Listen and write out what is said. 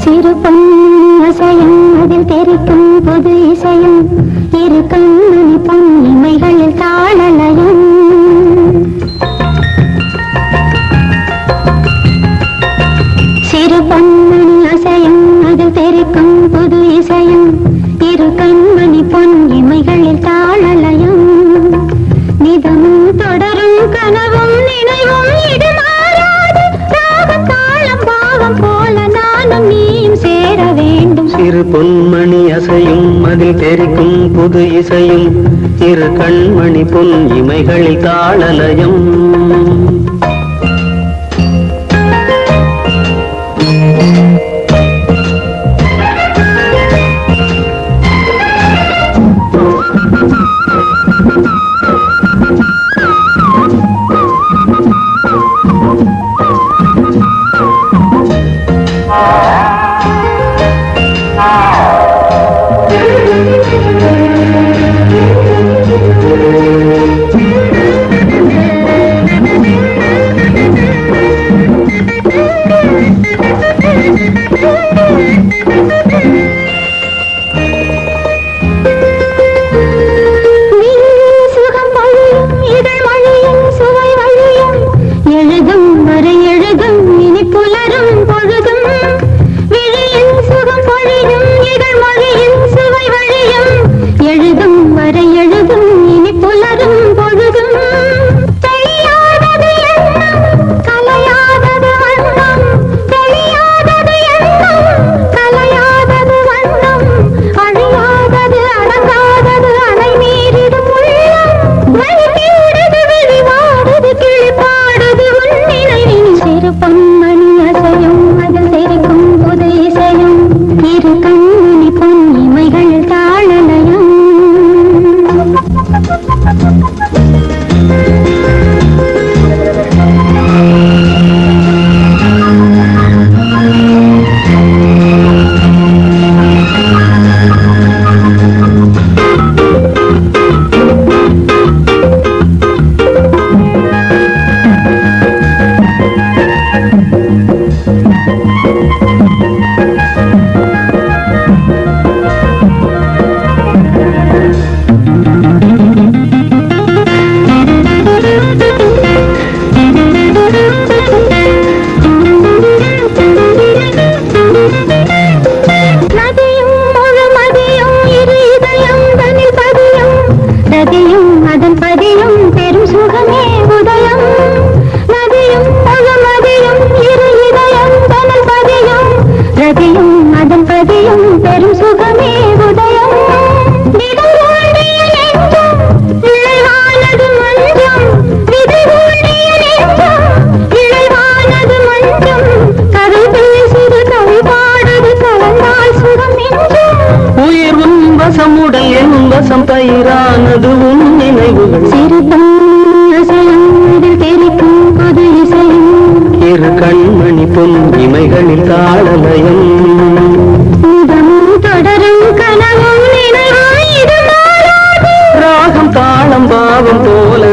சிறு பொன் அசையும் அதில் தெரிக்கும் புது இசையும் இரு கண்மணி பொன் இமைகளில் தாளலயம் சிறு பொன்மணி அசையும் அதில் தெரிக்கும் புது இசையும் இரு கண்மணி பொன் இமைகளில் தாளலயம் நிதமும் தொடரும் கனவும் நினைவும் இடுமாறாது ராகம் தாளம் பாவம் போல நானும் நீயும் சேர வேண்டும் சிறு பொன்மணி அசையும் அதில் தெரிக்கும் புது இசையும் இரு கண்மணி பொன் இமைகளில் தாளலயம் வசம் பயிரானது உன் நினைவுகள் சிறு தெரிக்கும் புது இசையும் இரு கண்மணி பொன் இமைகளில் தாளலயம் தொடரும் கனவும் நினைவும் இது மாறாது ராகம் தாளம் பாவம் போல